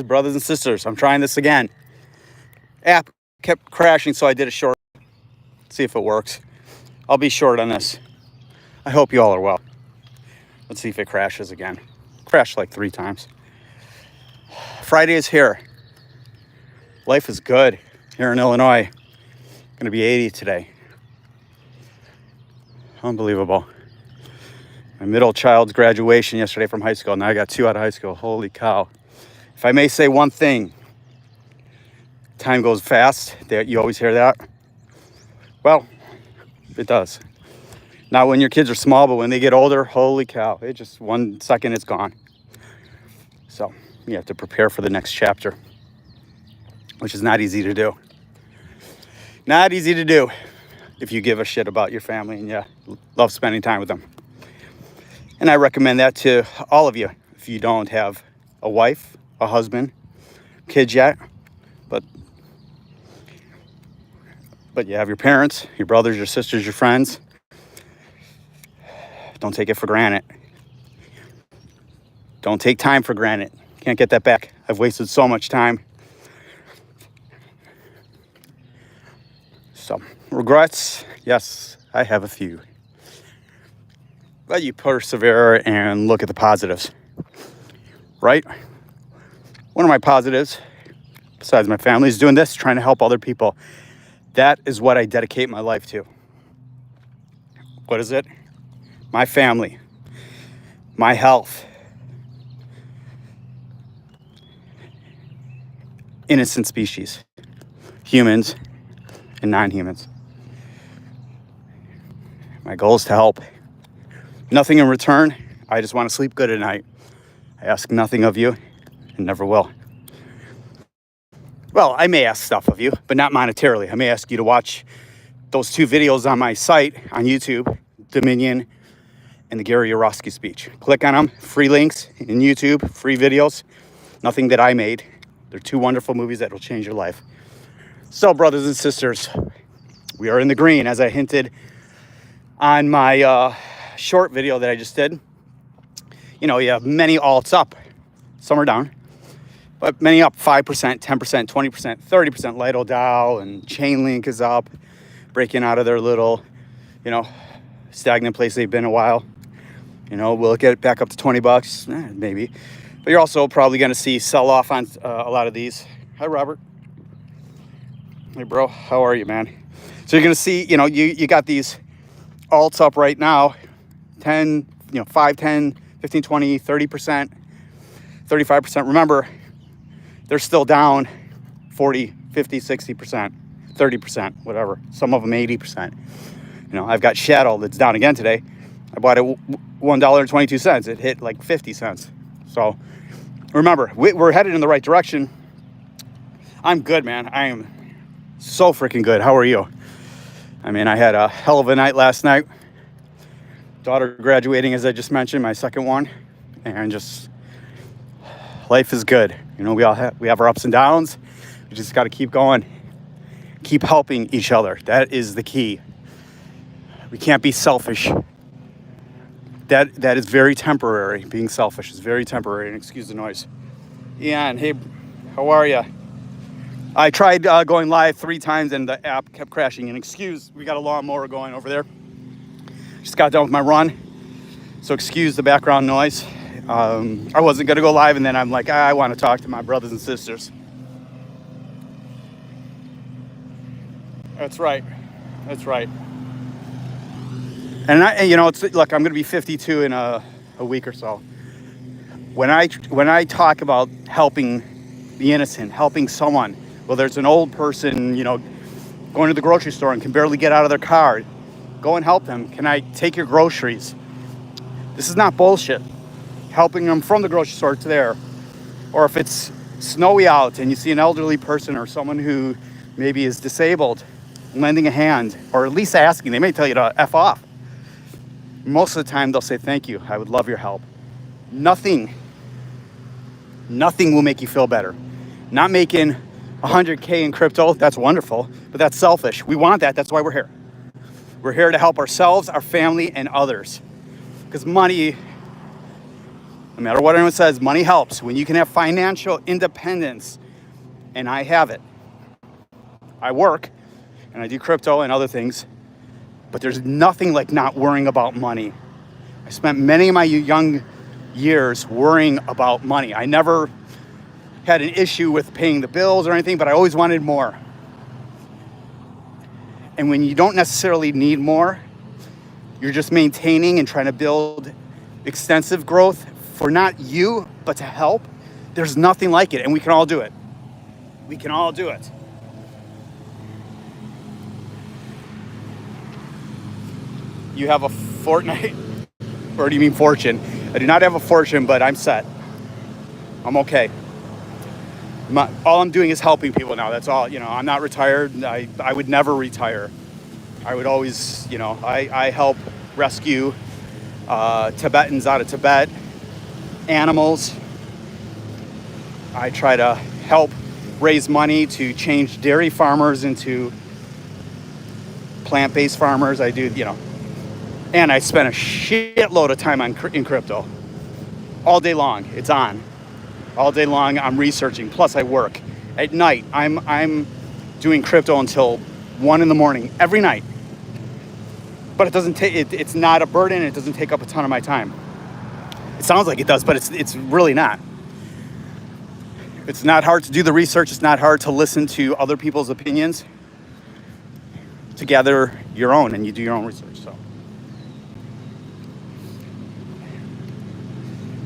Brothers and sisters, I'm trying this again. App kept crashing, so I did a short. See if it works. I'll be short on this. I hope you all are well. Let's see if it crashes again. Crashed like 3 times. Friday is here. Life is good here in Illinois. Gonna be 80 today. Unbelievable. My middle child's graduation yesterday from high school. Now I got 2 out of high school. Holy cow. If I may say one thing, time goes fast. You always hear that. Well, it does. Not when your kids are small, but when they get older, holy cow. It just 1 second, it's gone. So you have to prepare for the next chapter, which is not easy to do. Not easy to do if you give a shit about your family and you love spending time with them. And I recommend that to all of you if you don't have a wife, a husband, kids yet, but you have your parents, your brothers, your sisters, your friends. Don't take it for granted. Don't take time for granted. Can't get that back. I've wasted so much time. So, regrets, yes, I have a few. But you persevere and look at the positives, right? One of my positives, besides my family, is doing this, trying to help other people. That is what I dedicate my life to. What is it? My family, my health, innocent species, humans and non-humans. My goal is to help. Nothing in return. I just want to sleep good at night. I ask nothing of you and never will. Well, I may ask stuff of you, but not monetarily. I may ask you to watch those 2 videos on my site on YouTube, Dominion and the Gary Yourofsky speech. Click on them. Free links in YouTube, free videos. Nothing that I made. They're 2 wonderful movies that will change your life. So, brothers and sisters, we are in the green, as I hinted on my short video that I just did. You know, you have many alts up. Some are down. But many up 5%, 10%, 20%, 30%. Lido Dow and Chainlink is up, breaking out of their little, stagnant place they've been a while. We'll get it back up to $20, maybe. But you're also probably going to see sell off on a lot of these. Hi, Robert. Hey, bro. How are you, man? So you're going to see, you got these alts up right now, 10, 5, 10, 15, 20, 30%, 35%. Remember, they're still down 40, 50, 60%, 30%, whatever. Some of them 80%. I've got Shadow that's down again today. I bought it $1.22. It hit like 50 cents. So remember, we're headed in the right direction. I'm good, man. I am so freaking good. How are you? I mean, I had a hell of a night last night. Daughter graduating, as I just mentioned, my second one. And just life is good. We have our ups and downs. We just got to keep going. Keep helping each other. That is the key. We can't be selfish. That is very temporary. Being selfish is very temporary. And excuse the noise. Ian, hey, how are you? I tried going live 3 times and the app kept crashing. And we got a lawnmower going over there. Just got done with my run. So excuse the background noise. I wasn't going to go live, and then I'm like, I want to talk to my brothers and sisters. That's right. And look, I'm going to be 52 in a week or so. When I talk about helping the innocent, helping someone, well, there's an old person, going to the grocery store and can barely get out of their car. Go and help them. Can I take your groceries? This is not bullshit. Helping them from the grocery store to there. Or if it's snowy out and you see an elderly person or someone who maybe is disabled, lending a hand, or at least asking. They may tell you to F off. Most of the time they'll say, thank you, I would love your help. Nothing will make you feel better. Not making 100K in crypto, that's wonderful, but that's selfish. We want that, that's why we're here. We're here to help ourselves, our family, and others. Because money No matter what anyone says, money helps. When you can have financial independence, and I have it. I work, and I do crypto and other things, but there's nothing like not worrying about money. I spent many of my young years worrying about money. I never had an issue with paying the bills or anything, but I always wanted more. And when you don't necessarily need more, you're just maintaining and trying to build extensive growth for not you, but to help. There's nothing like it, and we can all do it. We can all do it. You have a fortnight, or do you mean fortune? I do not have a fortune, but I'm set. I'm okay. All I'm doing is helping people now. That's all. I'm not retired. I would never retire. I would always, I help rescue Tibetans out of Tibet, animals. I try to help raise money to change dairy farmers into plant-based farmers. I do, and I spend a shitload of time in crypto all day long. It's on all day long. I'm researching. Plus, I work at night. I'm doing crypto until 1 a.m. every night. But it doesn't take. It's not a burden. It doesn't take up a ton of my time. It sounds like it does, but it's really not. It's not hard to do the research. It's not hard to listen to other people's opinions to gather your own, and you do your own research. So.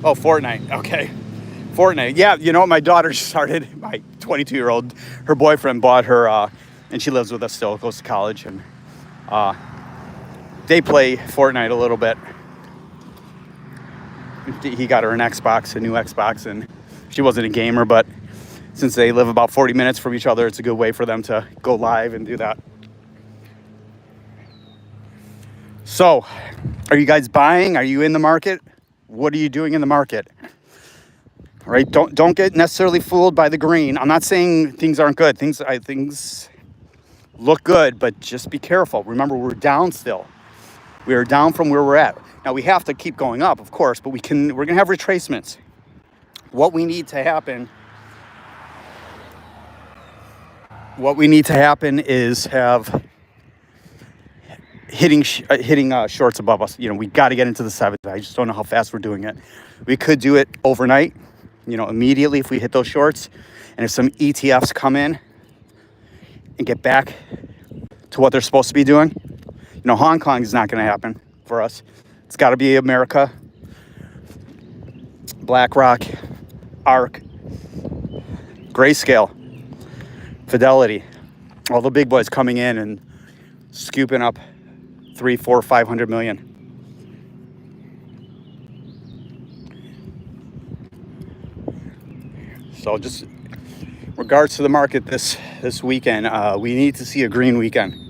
Oh, Fortnite. Okay. Fortnite. Yeah, my daughter started, my 22-year-old, her boyfriend bought her, and she lives with us still, goes to college, and they play Fortnite a little bit. He got her an Xbox, a new Xbox, and she wasn't a gamer, but since they live about 40 minutes from each other, it's a good way for them to go live and do that. So, are you guys buying? Are you in the market? What are you doing in the market? Right? Don't get necessarily fooled by the green. I'm not saying things aren't good. Things look good, but just be careful. Remember, we're down still. We are down from where we're at. Now we have to keep going up, of course, but we're gonna have retracements. What we need to happen is have hitting shorts above us. We got to get into the 7s. I just don't know how fast we're doing it. We could do it overnight, immediately if we hit those shorts. And if some ETFs come in and get back to what they're supposed to be doing, Hong Kong is not going to happen for us. It's got to be America, BlackRock, ARK, Grayscale, Fidelity, all the big boys coming in and scooping up 300, 400, 500 million. So just in regards to the market this weekend, we need to see a green weekend.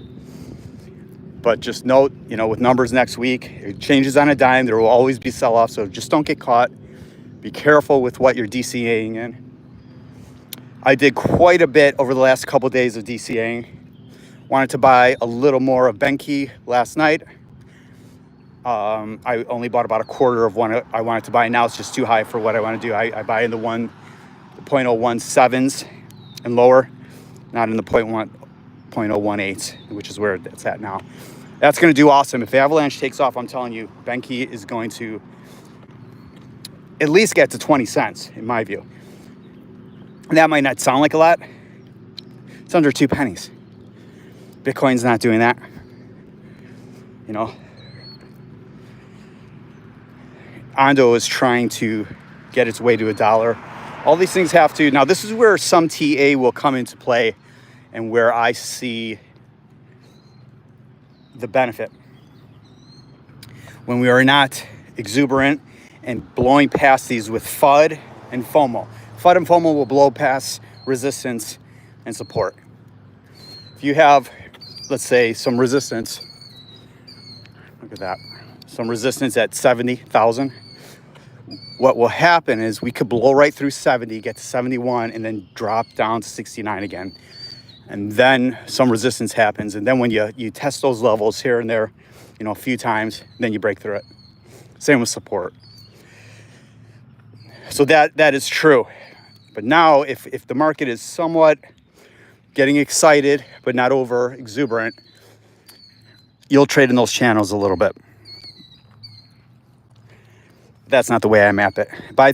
But just note, with numbers next week, it changes on a dime. There will always be sell-off, so just don't get caught. Be careful with what you're DCAing in. I did quite a bit over the last couple of days of DCAing. Wanted to buy a little more of Benki last night. I only bought about a quarter of one I wanted to buy. Now it's just too high for what I want to do. I buy in the 0.017s and lower, not in the 0.018, which is where it's at now. That's going to do awesome. If Avalanche takes off, I'm telling you, Benki is going to at least get to 20 cents, in my view. That might not sound like a lot. It's under 2 pennies. Bitcoin's not doing that. Ondo is trying to get its way to $1. All these things have to. Now, this is where some TA will come into play and where I see the benefit. When we are not exuberant and blowing past these with FUD and FOMO. FUD and FOMO will blow past resistance and support. If you have, let's say, some resistance, look at that, some resistance at 70,000, what will happen is we could blow right through 70, get to 71, and then drop down to 69 again. And then some resistance happens. And then when you test those levels here and there, a few times, then you break through it. Same with support. So that is true. But now if the market is somewhat getting excited, but not over exuberant, you'll trade in those channels a little bit. That's not the way I map it. But I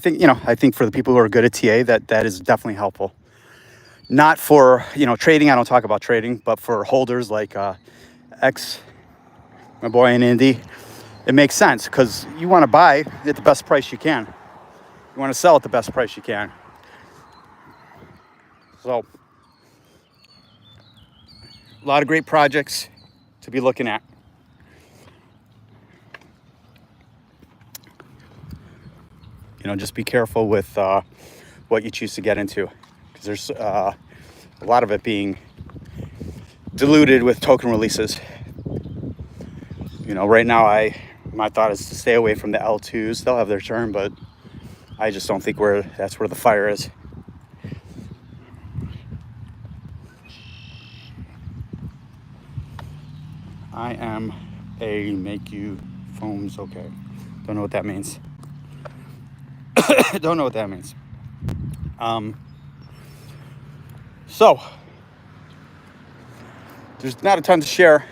think for the people who are good at TA, that is definitely helpful. Not for, trading. I don't talk about trading, but for holders like X, my boy in Indy, it makes sense because you want to buy at the best price you can. You want to sell at the best price you can. So, a lot of great projects to be looking at. Just be careful with what you choose to get into, because there's a lot of it being diluted with token releases. Right now my thought is to stay away from the L2s. They'll have their turn, but I just don't think that's where the fire is. I am a make you foams okay. Don't know what that means. Don't know what that means. So there's not a ton to share.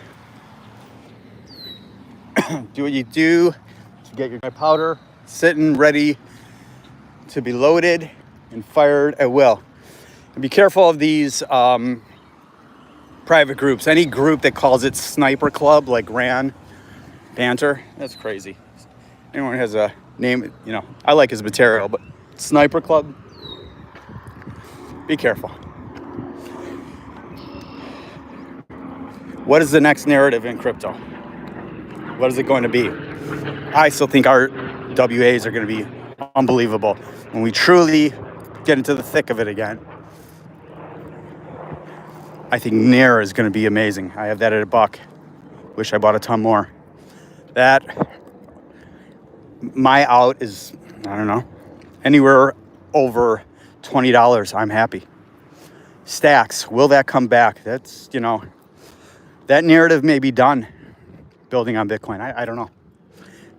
Do what you do to get your dry powder sitting ready to be loaded and fired at will. And be careful of these private groups. Any group that calls it Sniper Club, like Ran Banter, that's crazy. Anyone has a name, I like his material, but Sniper Club, be careful. What is the next narrative in crypto? What is it going to be? I still think our WAs are going to be unbelievable when we truly get into the thick of it again. I think NAIR is going to be amazing. I have that at $1. Wish I bought a ton more. My out is, I don't know, anywhere over $20. I'm happy. Stacks, will that come back? That's, that narrative may be done building on Bitcoin. I don't know.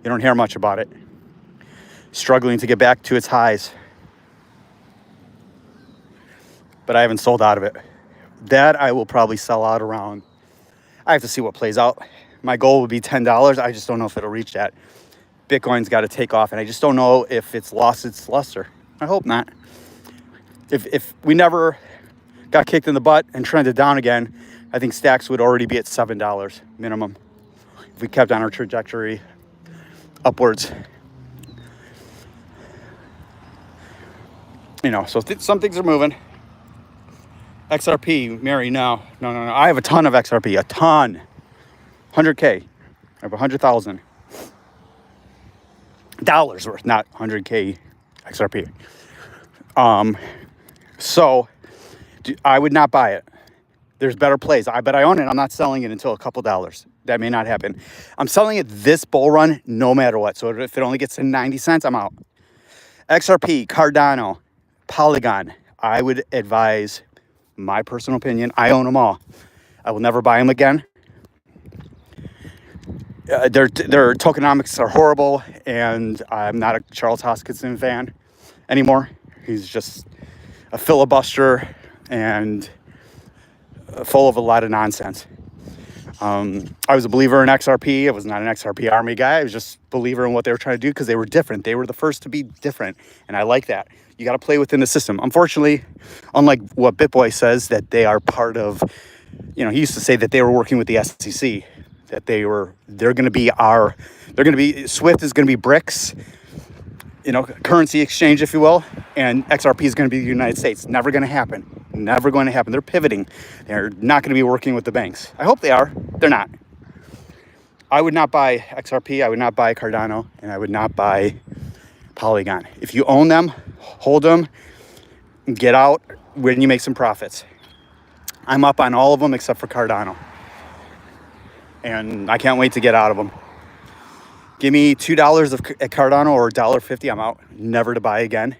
You don't hear much about it. Struggling to get back to its highs. But I haven't sold out of it. That I will probably sell out around. I have to see what plays out. My goal would be $10. I just don't know if it'll reach that. Bitcoin's got to take off, and I just don't know if it's lost its luster. I hope not. If we never got kicked in the butt and trended down again, I think stacks would already be at $7 minimum if we kept on our trajectory upwards. So some things are moving. XRP, Mary, no. I have a ton of XRP, a ton. 100K. I have 100,000 dollars worth, not 100K XRP. So I would not buy it. There's better plays. But I own it. I'm not selling it until a couple dollars. That may not happen. I'm selling it this bull run no matter what. So if it only gets to 90 cents, I'm out. XRP, Cardano, Polygon. I would advise, my personal opinion, I own them all. I will never buy them again. Their tokenomics are horrible, and I'm not a Charles Hoskinson fan anymore. He's just a filibuster and full of a lot of nonsense. I was a believer in XRP. I was not an XRP army guy. I was just a believer in what they were trying to do because they were different. They were the first to be different, and I like that. You got to play within the system. Unfortunately, unlike what BitBoy says, that they are part of, he used to say that they were working with the SEC, that they're going to be SWIFT is going to be BRICS, currency exchange, if you will, and XRP is going to be the United States. Never going to happen. Never going to happen. They're pivoting. They're not going to be working with the banks. I hope they are. They're not. I would not buy XRP. I would not buy Cardano, and I would not buy Polygon. If you own them, hold them, get out when you make some profits. I'm up on all of them except for Cardano, and I can't wait to get out of them. Give me $2 at Cardano or $1.50, I'm out. Never to buy again.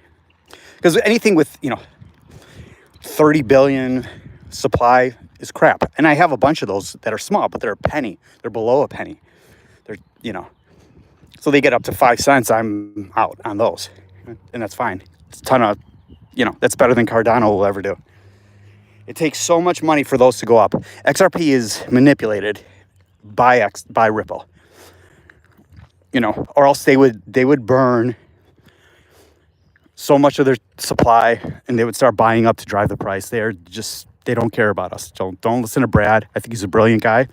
Because anything with, 30 billion supply is crap. And I have a bunch of those that are small, but they're a penny. They're below a penny. They're, so they get up to 5 cents, I'm out on those. and that's fine. It's a ton of, that's better than Cardano will ever do. It takes so much money for those to go up. XRP is manipulated by Ripple, or else they would burn so much of their supply and they would start buying up to drive the price. They don't care about us. Don't listen to Brad. I think he's a brilliant guy.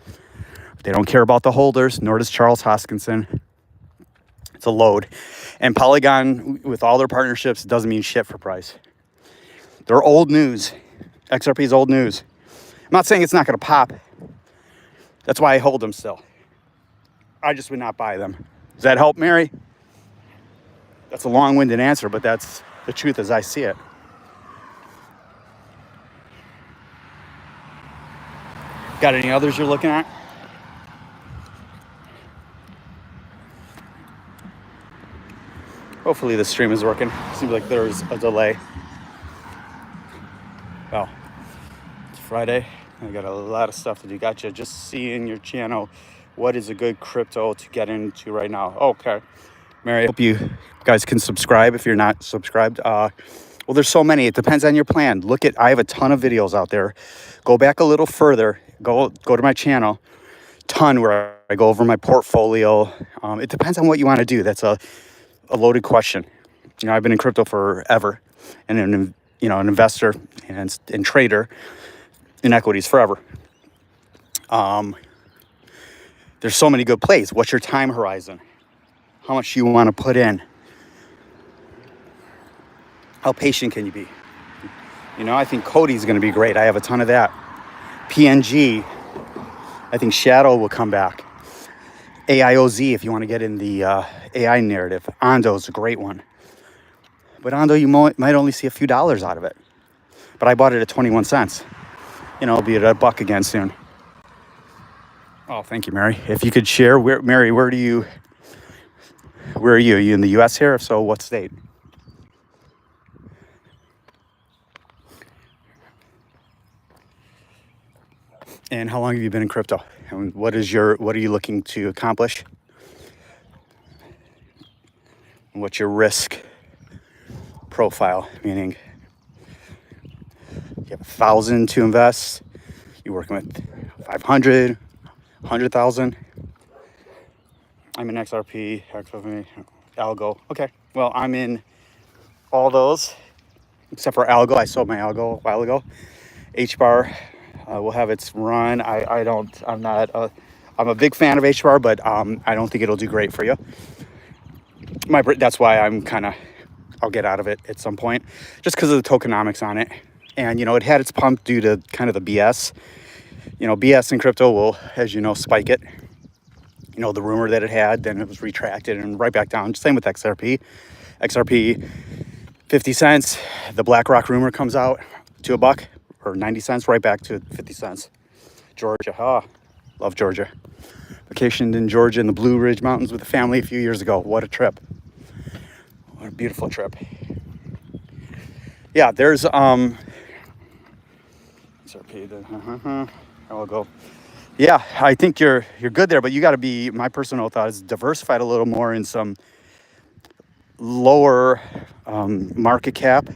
They don't care about the holders, nor does Charles Hoskinson. It's a load. And Polygon, with all their partnerships, doesn't mean shit for price. They're old news. XRP is old news. I'm not saying it's not going to pop. That's why I hold them still. I just would not buy them. Does that help, Mary? That's a long-winded answer, but that's the truth as I see it. Got any others you're looking at? Hopefully the stream is working. Seems like there's a delay. Well, it's Friday. I got a lot of stuff to do. Gotcha. Just seeing your channel. What is a good crypto to get into right now? Okay. Mary, I hope you guys can subscribe if you're not subscribed. Well, there's so many. It depends on your plan. I have a ton of videos out there. Go back a little further. Go to my channel. Ton where I go over my portfolio. It depends on what you want to do. That's a loaded question. I've been in crypto forever, and an investor and trader in equities forever. There's so many good plays. What's your time horizon? How much you want to put in? How patient can you be? I think Cody's going to be great. I have a ton of that. PNG. I think Shadow will come back. AIOZ, if you want to get in the AI narrative. Ondo's a great one. But Ondo, you might only see a few dollars out of it. But I bought it at 21 cents. It'll be at $1 again soon. Oh, thank you, Mary. If you could share, Mary, where are you? Are you in the U.S. here? If so, what state? And how long have you been in crypto? And what are you looking to accomplish? What's your risk profile? Meaning, you have 1,000 to invest. You're working with 500, 100,000. I'm in XRP, Algo. Okay, well, I'm in all those except for Algo. I sold my Algo a while ago. HBAR will have its run. I'm a big fan of HBAR, but I don't think it'll do great for you. That's why I'll get out of it at some point, just because of the tokenomics on it. And, it had its pump due to kind of the BS. BS in crypto will, as you know, spike it. The rumor that it had, then it was retracted and right back down. Same with XRP. XRP, 50 cents. The BlackRock rumor comes out to $1 or 90 cents, right back to 50 cents. Georgia, love Georgia. Vacationed in Georgia in the Blue Ridge Mountains with the family a few years ago. What a trip. What a beautiful trip. Yeah, there's XRP. I'll go. Yeah, I think you're good there, but you got to be. My personal thought is diversified a little more in some lower market cap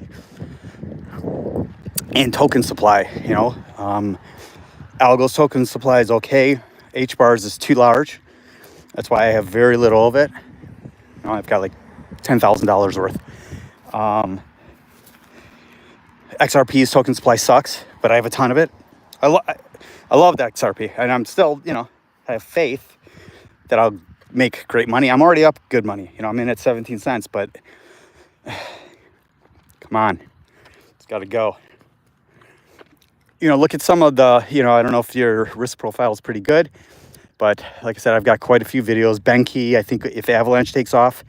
and token supply. Algo's token supply is okay. HBAR's is too large. That's why I have very little of it. I've got like $10,000 worth. XRP's token supply sucks, but I have a ton of it. I love that XRP, and I'm still, I have faith that I'll make great money. I'm already up good money. I'm in at 17 cents, but come on, it's got to go. Look at some of the, I don't know if your risk profile is pretty good, but like I said, I've got quite a few videos. Benki, I think if Avalanche takes off,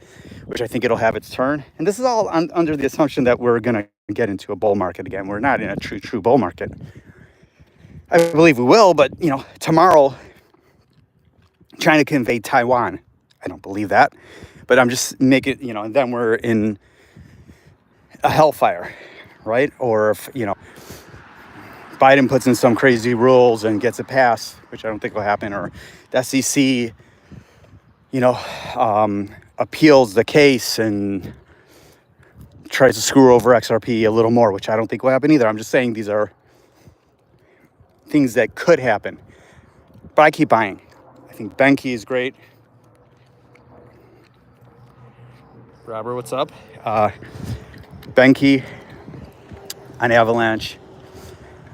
which I think it'll have its turn. And this is all under the assumption that we're going to get into a bull market again. We're not in a true bull market. I believe we will, but, tomorrow, China can invade Taiwan. I don't believe that, but I'm just making, and then we're in a hellfire, right? Or if, Biden puts in some crazy rules and gets it passed, which I don't think will happen, or the SEC, appeals the case and tries to screw over XRP a little more, which I don't think will happen either. I'm just saying these are things that could happen. But I keep buying. I think Benki is great. Robert, what's up? Benki, an Avalanche,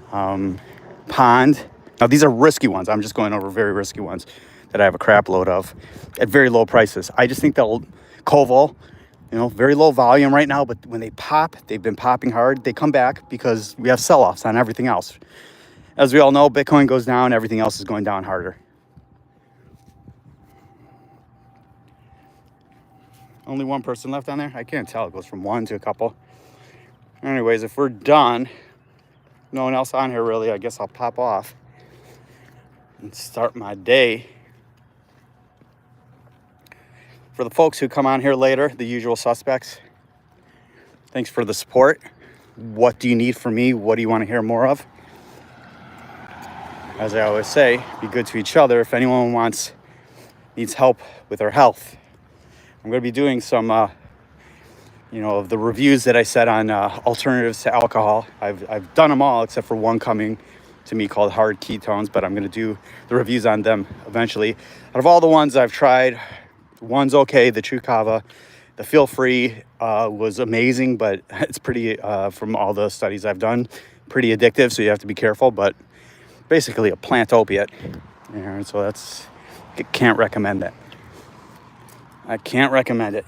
Pond. Now these are risky ones. I'm just going over very risky ones that I have a crap load of at very low prices. I just think they'll Koval, very low volume right now, but when they pop, they've been popping hard. They come back because we have sell-offs on everything else. As we all know, Bitcoin goes down, everything else is going down harder. Only one person left on there? I can't tell. It goes from one to a couple. Anyways, if we're done, no one else on here really, I guess I'll pop off and start my day. For the folks who come on here later, the usual suspects, thanks for the support. What do you need from me? What do you want to hear more of? As I always say, be good to each other. If anyone needs help with their health, I'm going to be doing some, of the reviews that I said on alternatives to alcohol. I've done them all except for one coming to me called Hard Ketones, but I'm going to do the reviews on them eventually. Out of all the ones I've tried, one's okay, the True Kava. The Feel Free was amazing, but it's pretty, from all the studies I've done, pretty addictive, so you have to be careful, but basically a plant opiate. So I can't recommend that. I can't recommend it.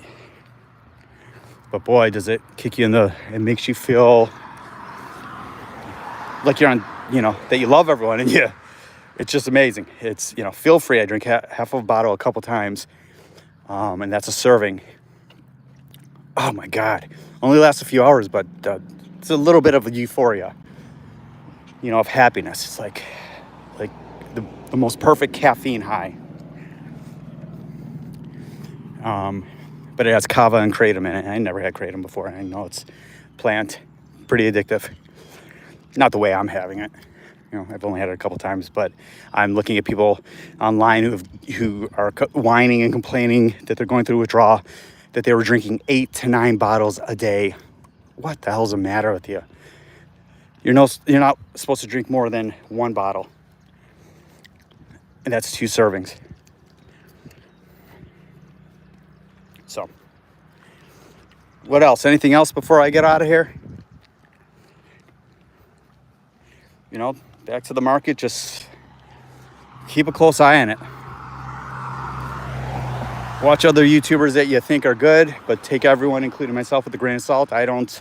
But boy, does it kick you it makes you feel like you're on, that you love everyone, and it's just amazing. It's, Feel Free. I drink half of a bottle a couple times, and that's a serving. Oh my God. Only lasts a few hours, but it's a little bit of a euphoria, of happiness. It's like the most perfect caffeine high. But it has kava and kratom in it. I never had kratom before, and I know it's plant, pretty addictive. Not the way I'm having it. I've only had it a couple times, but I'm looking at people online who are whining and complaining that they're going through withdrawal, that they were drinking 8 to 9 bottles a day. What the hell's the matter with you? You're not supposed to drink more than 1 bottle, and that's 2 servings. So, what else? Anything else before I get out of here? Back to the market, just keep a close eye on it. Watch other YouTubers that you think are good, but take everyone, including myself, with a grain of salt. I don't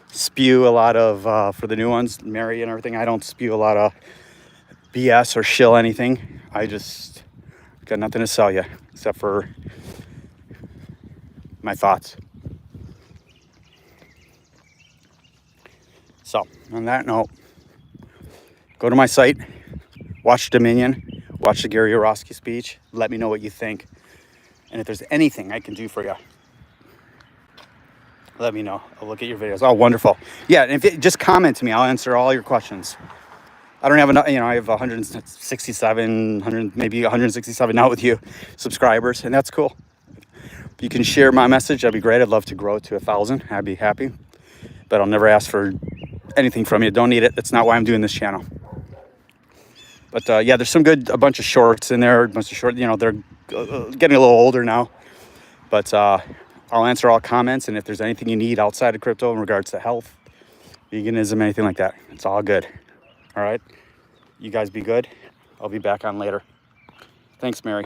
spew a lot of, for the new ones, Mary and everything, I don't spew a lot of BS or shill anything. I just got nothing to sell you except for my thoughts. So, on that note, go to my site, watch Dominion, watch the Gary Yourofsky speech, let me know what you think. And if there's anything I can do for you, let me know. I'll look at your videos. Oh, wonderful. Yeah, and just comment to me. I'll answer all your questions. I don't have enough, I have 167, maybe 167 now with you subscribers, and that's cool. If you can share my message, that'd be great. I'd love to grow to 1,000. I'd be happy. But I'll never ask for anything from you. Don't need it. That's not why I'm doing this channel. But there's a bunch of shorts in there. They're getting a little older now. But I'll answer all comments. And if there's anything you need outside of crypto in regards to health, veganism, anything like that, it's all good. All right. You guys be good. I'll be back on later. Thanks, Mary.